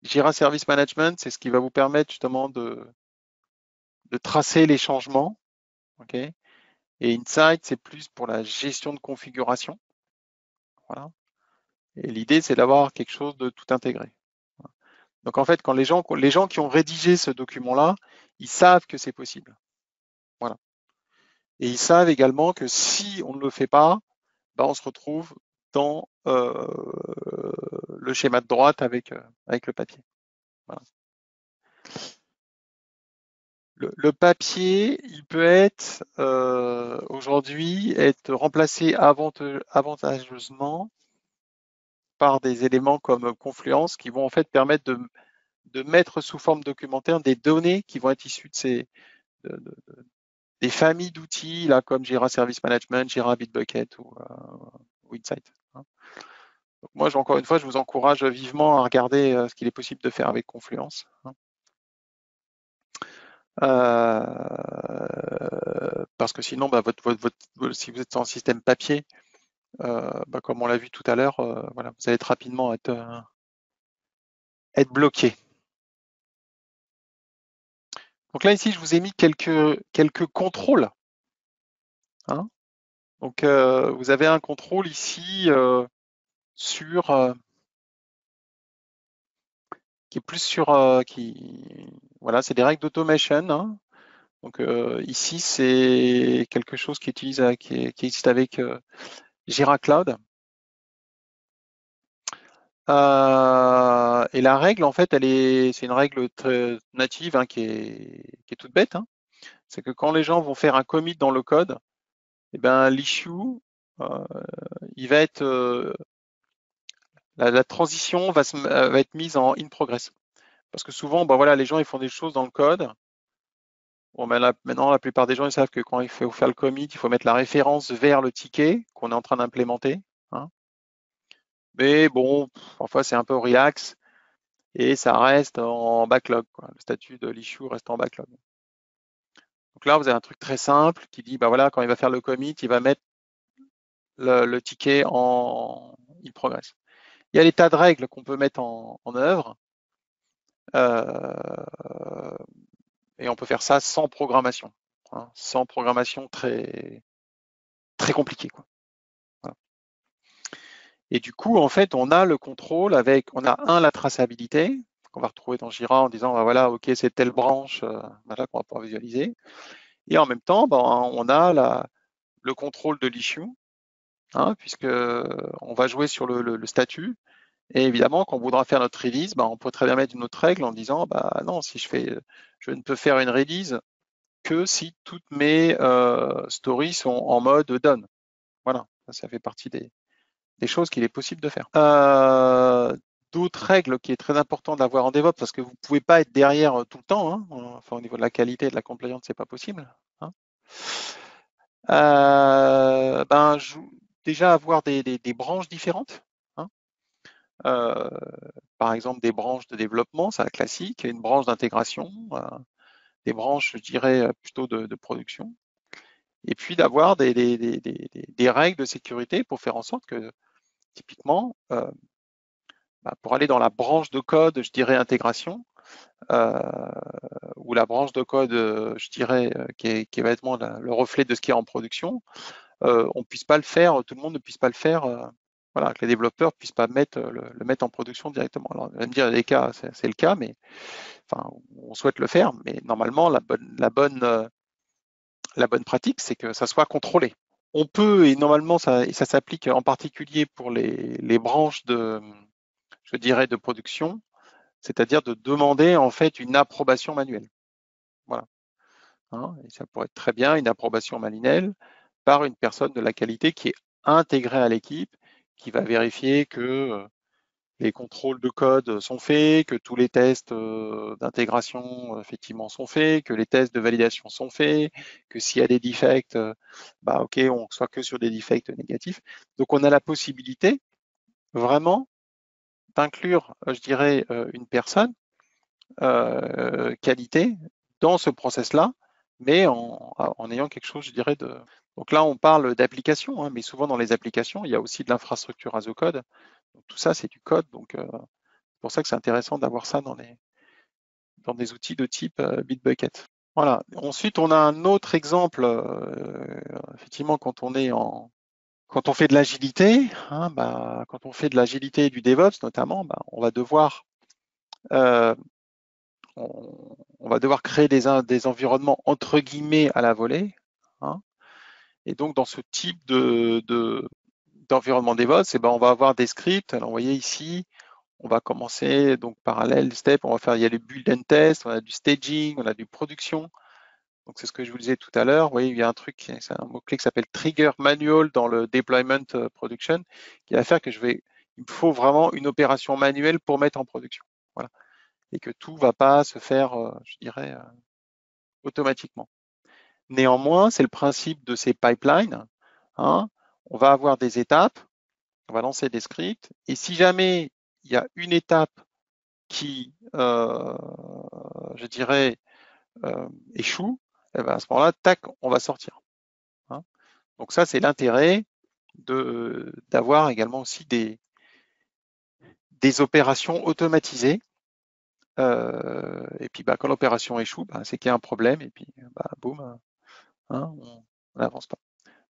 Jira Service Management, c'est ce qui va vous permettre justement de tracer les changements. Ok. Et Insight, c'est plus pour la gestion de configuration. Voilà. Et l'idée, c'est d'avoir quelque chose de tout intégré. Donc en fait, quand les gens qui ont rédigé ce document-là, ils savent que c'est possible. Voilà. Et ils savent également que si on ne le fait pas, ben, on se retrouve dans le schéma de droite avec le papier. Voilà. Le papier, il peut être aujourd'hui être remplacé avantageusement par des éléments comme Confluence qui vont en fait permettre de mettre sous forme documentaire des données qui vont être issues de- des familles d'outils là comme Jira Service Management, Jira Bitbucket ou Insight. Hein. Donc moi, encore une fois, je vous encourage vivement à regarder ce qu'il est possible de faire avec Confluence. Hein. Parce que sinon, bah, si vous êtes en système papier, bah, comme on l'a vu tout à l'heure, voilà, vous allez rapidement être bloqué. Donc là, ici, je vous ai mis quelques contrôles. Hein. Donc, vous avez un contrôle ici sur qui est plus sur voilà, c'est des règles d'automation. Hein. Donc ici, c'est quelque chose qui existe avec Jira Cloud. Et la règle, en fait, c'est une règle très native hein, qui est toute bête. Hein. C'est que quand les gens vont faire un commit dans le code, eh ben, l'issue, euh, il va être, la transition va être mise en in progress. Parce que souvent, ben voilà, les gens ils font des choses dans le code. Bon, ben là, maintenant, la plupart des gens ils savent que quand il faut faire le commit, il faut mettre la référence vers le ticket qu'on est en train d'implémenter. Hein. Mais bon, parfois c'est un peu relax. et ça reste en backlog, quoi. Le statut de l'issue reste en backlog. Donc là, vous avez un truc très simple qui dit, bah voilà, quand il va faire le commit, il va mettre le ticket en il progresse. Il y a des tas de règles qu'on peut mettre en œuvre, euh, et on peut faire ça sans programmation, hein, sans programmation très très compliquée, quoi. Voilà. Et du coup, en fait, on a le contrôle avec, on a la traçabilité qu'on va retrouver dans Jira en disant, bah voilà, ok, c'est telle branche, voilà, qu'on va pouvoir visualiser. Et en même temps, ben, on a le contrôle de l'issue, hein, puisque on va jouer sur le statut. Et évidemment, quand on voudra faire notre release, ben, on peut très bien mettre une autre règle en disant, bah non, si je ne peux faire une release que si toutes mes stories sont en mode done. Voilà, ça fait partie des choses qu'il est possible de faire. D'autres règles qui est très important d'avoir en DevOps, parce que vous ne pouvez pas être derrière tout le temps, hein, enfin au niveau de la qualité et de la compliance, c'est pas possible, hein. Ben, déjà avoir des branches différentes, hein. Euh, Par exemple, des branches de développement, c'est la classique, et une branche d'intégration, des branches, je dirais, plutôt de production. Et puis d'avoir des règles de sécurité pour faire en sorte que, typiquement, bah, pour aller dans la branche de code, je dirais intégration, euh, ou la branche de code, je dirais, qui est vraiment le reflet de ce qui est en production, on puisse pas le faire, tout le monde ne puisse pas le faire, voilà, que les développeurs puissent pas le mettre en production directement. Alors, on va me dire, les cas, c'est le cas, mais enfin, on souhaite le faire, mais normalement, la bonne pratique, c'est que ça soit contrôlé. On peut, et normalement, ça s'applique en particulier pour les branches je dirais, de production, c'est-à-dire de demander en fait une approbation manuelle. Voilà, hein, et ça pourrait être très bien une approbation manuelle par une personne de la qualité qui est intégrée à l'équipe, qui va vérifier que les contrôles de code sont faits, que tous les tests d'intégration effectivement sont faits, que les tests de validation sont faits, que s'il y a des defects, bah ok, on soit que sur des defects négatifs. Donc on a la possibilité vraiment d'inclure, je dirais, une personne qualité dans ce process-là, mais en ayant quelque chose, je dirais, de. Donc là, on parle d'application, hein, mais souvent dans les applications, il y a aussi de l'infrastructure as a code. Donc, tout ça, c'est du code. Donc, c'est pour ça que c'est intéressant d'avoir ça dans des outils de type Bitbucket. Voilà. Ensuite, on a un autre exemple, effectivement, quand on fait de l'agilité, hein, bah, quand on fait de l'agilité et du DevOps notamment, bah, euh, on va devoir créer des environnements entre guillemets à la volée, hein. Et donc, dans ce type d'environnement DevOps, eh ben, on va avoir des scripts. Alors, vous voyez ici, on va commencer donc parallèle step. On va faire, il y a le build and test, on a du staging, on a du production. Donc, c'est ce que je vous disais tout à l'heure. Vous voyez, il y a un truc, c'est un mot-clé qui s'appelle trigger manual dans le deployment production, qui va faire que il me faut vraiment une opération manuelle pour mettre en production. Voilà. Et que tout ne va pas se faire, je dirais, automatiquement. Néanmoins, c'est le principe de ces pipelines, hein. On va avoir des étapes, on va lancer des scripts, et si jamais il y a une étape qui, je dirais, échoue, eh ben à ce moment-là, tac, on va sortir, hein. Donc ça, c'est l'intérêt d'avoir également aussi des opérations automatisées. Et puis, bah, quand l'opération échoue, bah, c'est qu'il y a un problème, et puis, bah, boum, hein, on n'avance pas.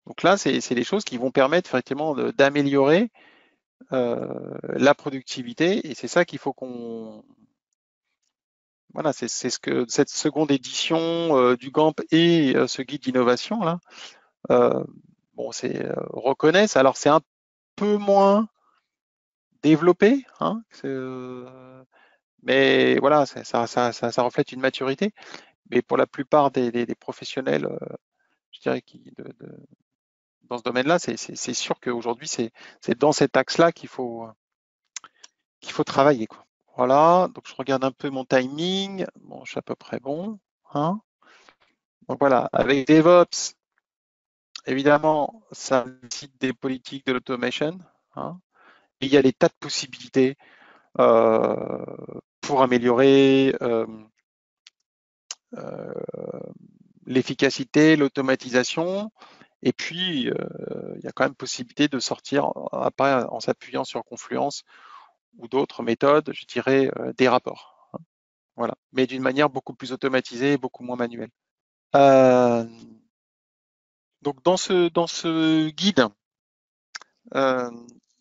Donc là, c'est des choses qui vont permettre effectivement d'améliorer la productivité, et c'est ça qu'il faut qu'on. Voilà, c'est ce que cette seconde édition du GAMP et ce guide d'innovation là, euh, bon, reconnaissent. Alors c'est un peu moins développé, hein, mais voilà, ça reflète une maturité. Mais pour la plupart des professionnels, je dirais dans ce domaine-là, c'est sûr qu'aujourd'hui c'est dans cet axe-là qu'il faut travailler, quoi. Voilà, donc je regarde un peu mon timing. Bon, je suis à peu près bon, hein. Donc voilà, avec DevOps, évidemment, ça nécessite des politiques de l'automation, hein. Et il y a des tas de possibilités. Euh, pour améliorer l'efficacité, l'automatisation. Et puis, il y a quand même possibilité de sortir, après, en s'appuyant sur Confluence ou d'autres méthodes, je dirais, des rapports. Voilà. Mais d'une manière beaucoup plus automatisée et beaucoup moins manuelle. Euh, donc, dans ce guide, euh,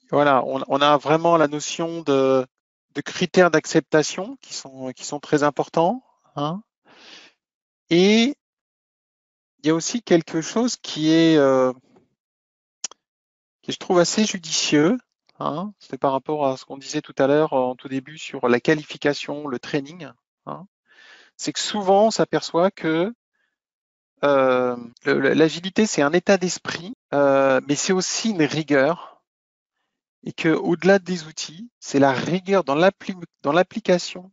voilà, on a vraiment la notion de critères d'acceptation qui sont très importants, hein. Et il y a aussi quelque chose qui je trouve assez judicieux, hein. C'est par rapport à ce qu'on disait tout à l'heure en tout début sur la qualification, le training, hein. C'est que souvent on s'aperçoit que l'agilité c'est un état d'esprit, mais c'est aussi une rigueur, et que au-delà des outils, c'est la rigueur dans l'application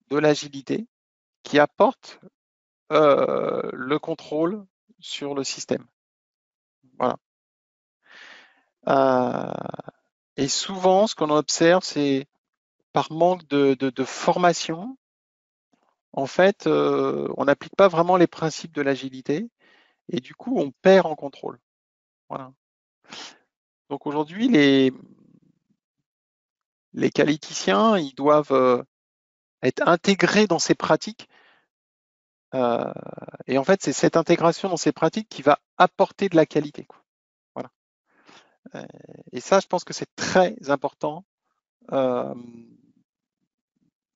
de l'agilité qui apporte le contrôle sur le système. Voilà. Euh, et souvent, ce qu'on observe, c'est par manque de formation, en fait, on n'applique pas vraiment les principes de l'agilité et du coup, on perd en contrôle. Voilà. Donc aujourd'hui, les qualiticiens, ils doivent être intégrés dans ces pratiques. euh, et en fait, c'est cette intégration dans ces pratiques qui va apporter de la qualité, quoi. Voilà. Euh, Et ça, je pense que c'est très important euh,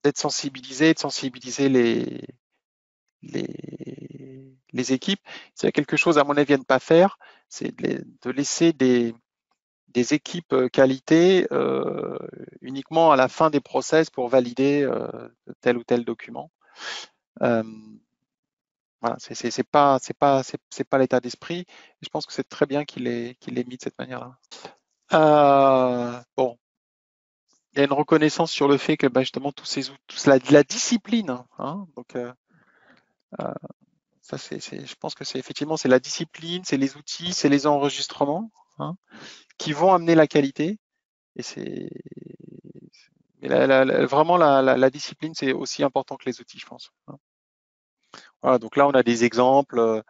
d'être sensibilisé, de sensibiliser les équipes. S'il y a quelque chose, à mon avis, à ne pas faire, c'est de laisser des équipes qualité uniquement à la fin des process pour valider tel ou tel document. Euh, voilà, c'est pas l'état d'esprit. Je pense que c'est très bien qu'il ait mis de cette manière-là. Bon, il y a une reconnaissance sur le fait que bah, justement la discipline, hein, donc ça je pense que c'est effectivement c'est la discipline, c'est les outils, c'est les enregistrements, hein, qui vont amener la qualité. Et mais vraiment la discipline, c'est aussi important que les outils, je pense, hein. Voilà, donc là, on a des exemples,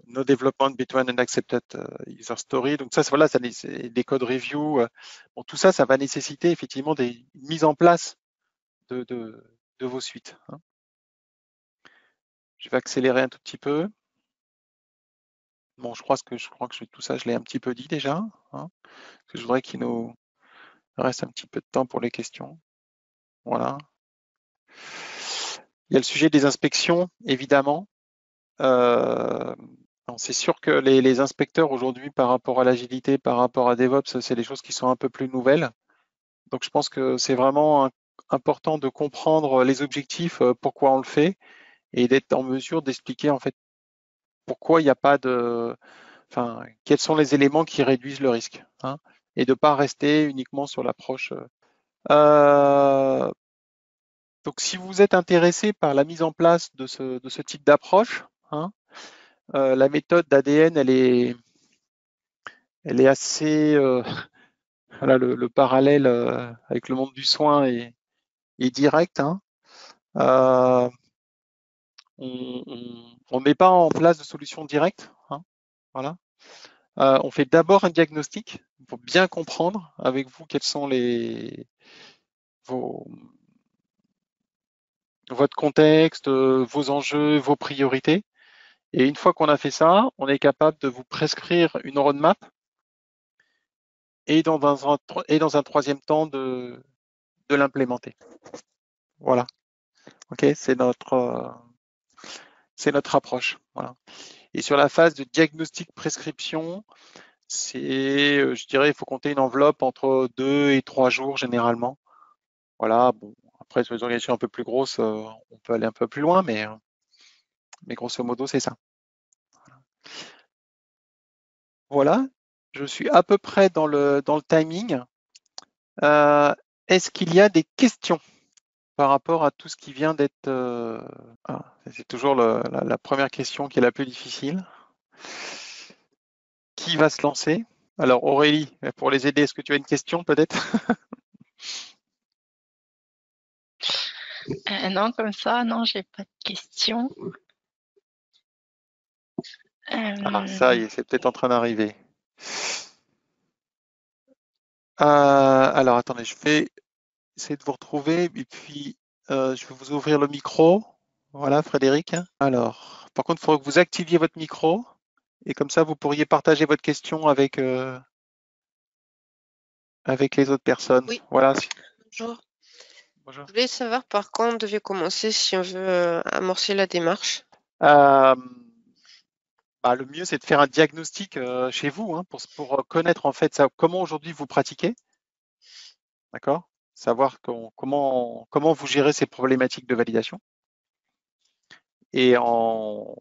no development between an accepted user story. Donc ça, voilà, c'est des codes review. Bon, tout ça, ça va nécessiter effectivement une mise en place de vos suites, hein. Je vais accélérer un tout petit peu. Bon, je crois que tout ça, je l'ai un petit peu dit déjà, hein, parce que je voudrais qu'il nous reste un petit peu de temps pour les questions. Voilà. Il y a le sujet des inspections, évidemment. Euh, c'est sûr que les inspecteurs aujourd'hui, par rapport à l'agilité, par rapport à DevOps, c'est des choses qui sont un peu plus nouvelles. Donc, je pense que c'est vraiment important de comprendre les objectifs, pourquoi on le fait, et d'être en mesure d'expliquer en fait pourquoi il n'y a pas enfin, quels sont les éléments qui réduisent le risque, hein, et de ne pas rester uniquement sur l'approche. Euh, donc, si vous êtes intéressé par la mise en place de ce type d'approche, hein, la méthode d'ADN, elle est assez, voilà, le parallèle avec le monde du soin est direct, hein. Euh, on met pas en place de solution directe, hein, voilà. On fait d'abord un diagnostic pour bien comprendre avec vous quels sont vos, votre contexte, vos enjeux, vos priorités. Et une fois qu'on a fait ça, on est capable de vous prescrire une roadmap et dans un troisième temps de l'implémenter. Voilà. OK, c'est notre approche. Voilà. Et sur la phase de diagnostic prescription, je dirais, il faut compter une enveloppe entre 2 et 3 jours généralement. Voilà. Bon, après, sur les organisations un peu plus grosses, on peut aller un peu plus loin, mais grosso modo, c'est ça. Voilà. Je suis à peu près dans le timing. Euh, Est-ce qu'il y a des questions par rapport à tout ce qui vient d'être... c'est toujours la première question qui est la plus difficile. Qui va se lancer? Alors Aurélie, pour les aider, est-ce que tu as une question peut-être? Non, comme ça, non, j'ai pas de questions. Ah, ça y Euh, est, c'est peut-être en train d'arriver. Alors, attendez, je vais essayer de vous retrouver et puis je vais vous ouvrir le micro. Voilà, Frédéric. Alors, par contre, il faudrait que vous activiez votre micro et comme ça, vous pourriez partager votre question avec les autres personnes. Oui, Voilà. bonjour. Bonjour. Je voulais savoir par quand on devait commencer si on veut amorcer la démarche. Euh, le mieux, c'est de faire un diagnostic chez vous hein, pour connaître en fait comment aujourd'hui vous pratiquez, d'accord? Savoir comment vous gérez ces problématiques de validation. Et donc,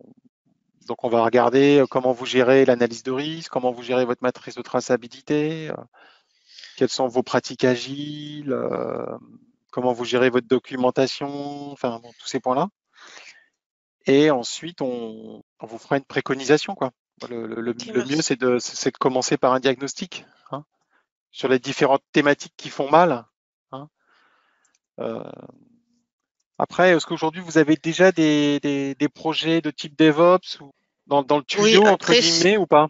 on va regarder comment vous gérez l'analyse de risque, comment vous gérez votre matrice de traçabilité, quelles sont vos pratiques agiles, comment vous gérez votre documentation, enfin, bon, tous ces points-là. Et ensuite, on vous fera une préconisation, quoi. Ok, Le mieux, merci. c'est de commencer par un diagnostic hein, sur les différentes thématiques qui font mal. Hein. Euh, Après, est-ce qu'aujourd'hui, vous avez déjà des projets de type DevOps ou dans le Oui, tuyau, entre après, guillemets, ou pas?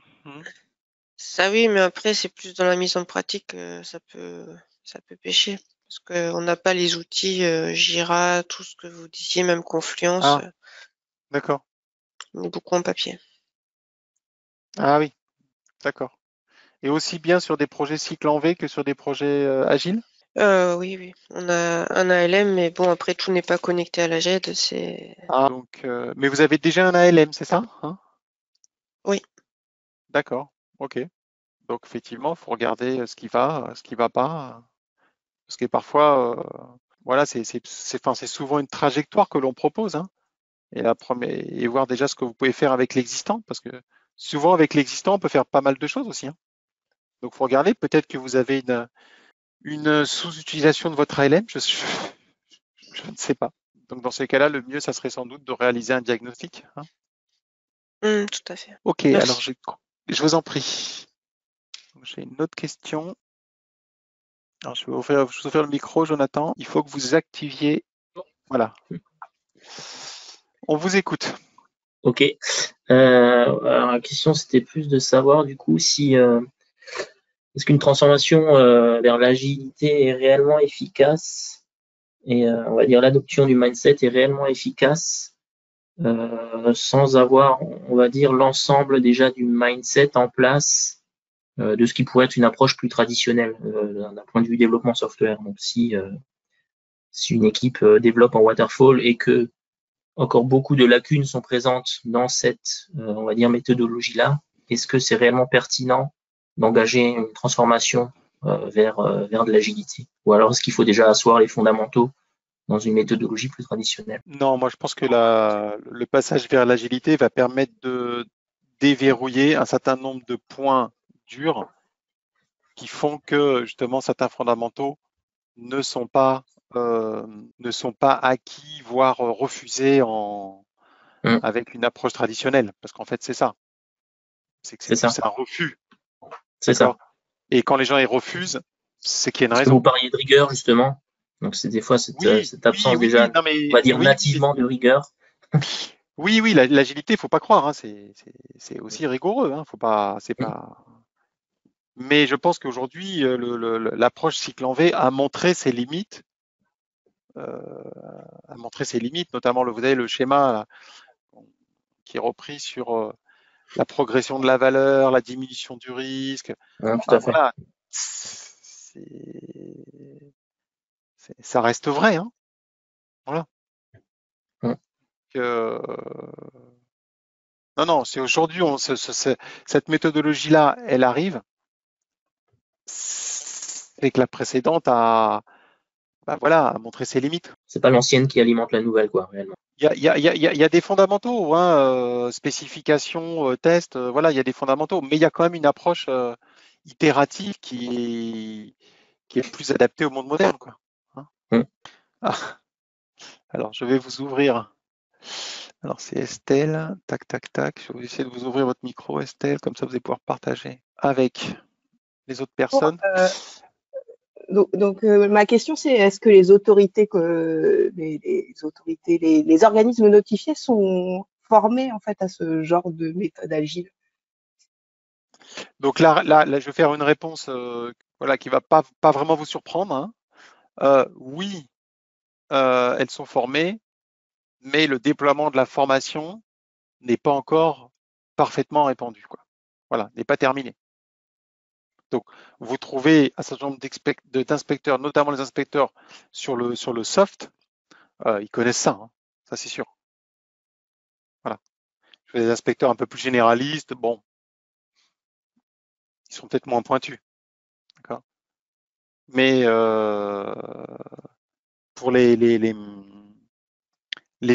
ça oui, mais après, c'est plus dans la mise en pratique que ça peut pêcher. Parce qu'on n'a pas les outils Jira, tout ce que vous disiez, même Confluence, Ah, d'accord. on est beaucoup en papier. Ah oui, d'accord. Et aussi bien sur des projets cycle en V que sur des projets agiles? Oui, oui, on a un ALM, mais bon, après, tout n'est pas connecté à la GED, c'est... Ah, donc, mais vous avez déjà un ALM, c'est ça? Hein. Oui, D'accord, ok. Donc effectivement, il faut regarder ce qui va pas, parce que parfois, voilà, enfin, c'est souvent une trajectoire que l'on propose, hein, et voir déjà ce que vous pouvez faire avec l'existant, parce que souvent avec l'existant, on peut faire pas mal de choses aussi, hein. Donc, faut regarder. Peut-être que vous avez une sous-utilisation de votre ALM. Je ne sais pas. Donc, dans ces cas-là, le mieux, ça serait sans doute de réaliser un diagnostic. Hein. tout à fait. Ok, alors Merci. je vous en prie. J'ai une autre question. Alors, je vais vous ouvrir le micro, Jonathan. Il faut que vous activiez. Voilà. On vous écoute. Ok. Alors la question, c'était plus de savoir du coup si est-ce qu'une transformation vers l'agilité est réellement efficace et on va dire l'adoption du mindset est réellement efficace sans avoir, on va dire, l'ensemble déjà du mindset en place de ce qui pourrait être une approche plus traditionnelle d'un point de vue développement software. Donc si une équipe développe en waterfall et que encore beaucoup de lacunes sont présentes dans cette, on va dire, méthodologie-là. Est-ce que c'est réellement pertinent d'engager une transformation vers de l'agilité? Ou alors est-ce qu'il faut déjà asseoir les fondamentaux dans une méthodologie plus traditionnelle? Non, moi, je pense que le passage vers l'agilité va permettre de déverrouiller un certain nombre de points durs qui font que justement certains fondamentaux ne sont pas euh, ne sont pas acquis, voire refusés avec une approche traditionnelle. Parce qu'en fait, c'est ça. C'est que C'est ça, c'est un refus, c'est ça. d'accord? Et quand les gens y refusent, c'est qu'il y a une Parce que raison. vous parliez de rigueur, justement. Donc c'est des fois Oui, cette oui, absence oui, oui. déjà, Non, on va mais dire oui, nativement de rigueur. oui, oui. L'agilité, faut pas croire. Hein, c'est aussi rigoureux. Hein, faut pas. C'est pas. Mais je pense qu'aujourd'hui, l'approche cycle en V a montré ses limites, notamment vous avez le schéma là, qui est repris sur la progression de la valeur, la diminution du risque. Tout Ben à fait. voilà, ça reste vrai. Hein, voilà. Hum, Que, non, non, c'est aujourd'hui, cette méthodologie-là, elle arrive, c'est que la précédente voilà, a montré ses limites. C'est pas l'ancienne qui alimente la nouvelle, quoi, réellement. Il y a des fondamentaux, hein, spécification, test, voilà, il y a des fondamentaux, mais il y a quand même une approche itérative qui est plus adaptée au monde moderne, quoi. Hein. Hum. Ah, alors, je vais vous ouvrir. Alors, c'est Estelle. Tac, tac, tac. Je vais essayer de vous ouvrir votre micro, Estelle, comme ça vous allez pouvoir partager avec les autres Bonjour, personnes. Ma question c'est est-ce que les autorités les organismes notifiés sont formés en fait à ce genre de méthode agile? Donc là, je vais faire une réponse voilà, qui va pas vraiment vous surprendre, hein. Oui, elles sont formées, mais le déploiement de la formation n'est pas encore parfaitement répandu, quoi. Voilà, n'est pas terminé. Donc, vous trouvez un certain nombre d'inspecteurs, notamment les inspecteurs sur le soft, ils connaissent ça, hein, ça c'est sûr. Voilà. Les inspecteurs un peu plus généralistes, bon, ils sont peut-être moins pointus, d'accord. Mais pour les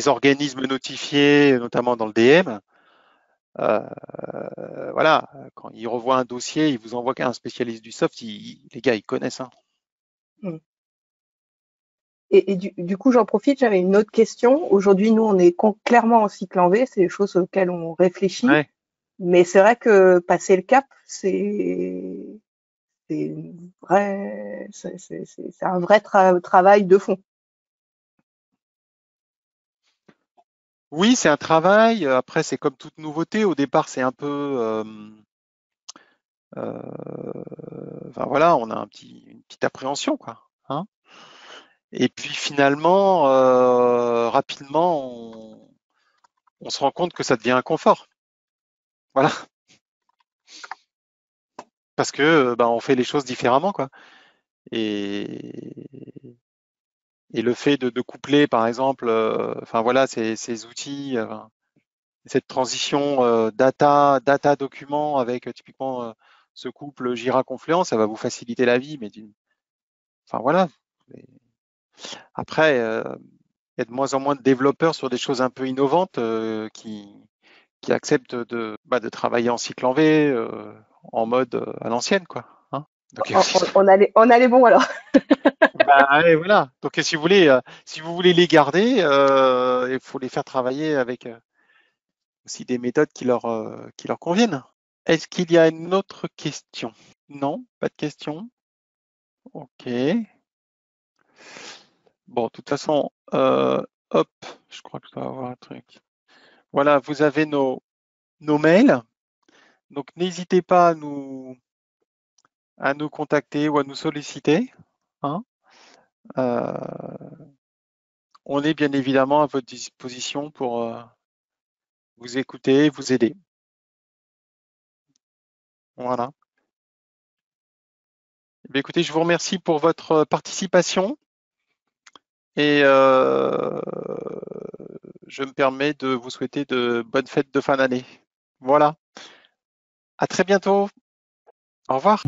organismes notifiés, notamment dans le DM, voilà, quand ils revoient un dossier, ils vous envoient un spécialiste du soft, les gars, ils connaissent, hein. Mm. Et du coup, j'en profite, j'avais une autre question. Aujourd'hui, nous, on est clairement en cycle en V, c'est des choses auxquelles on réfléchit. Ouais. Mais c'est vrai que passer le cap, c'est un vrai travail de fond. Oui, c'est un travail. Après, c'est comme toute nouveauté. Au départ, c'est un peu, enfin voilà, on a une petite appréhension, quoi, hein. Et puis finalement, rapidement, on se rend compte que ça devient un confort. Voilà, parce que ben, on fait les choses différemment, quoi. Et, et le fait de coupler, par exemple, enfin voilà, ces outils, cette transition data document avec typiquement ce couple Jira Confluence, ça va vous faciliter la vie, mais enfin voilà. Après, il y a de moins en moins de développeurs sur des choses un peu innovantes qui acceptent de travailler en cycle en V, en mode à l'ancienne, quoi, hein. Donc, On a les bons alors. bah, ouais, voilà. Donc, si vous voulez les garder, il faut les faire travailler avec aussi des méthodes qui leur conviennent. Est-ce qu'il y a une autre question? Non, pas de question. Ok. Bon, de toute façon, hop, je crois que je dois avoir un truc. Voilà, vous avez nos mails. Donc, n'hésitez pas à nous contacter ou à nous solliciter, hein. Euh, on est bien évidemment à votre disposition pour vous écouter, vous aider. Voilà. Eh bien, écoutez, je vous remercie pour votre participation et je me permets de vous souhaiter de bonnes fêtes de fin d'année. Voilà. À très bientôt. Au revoir.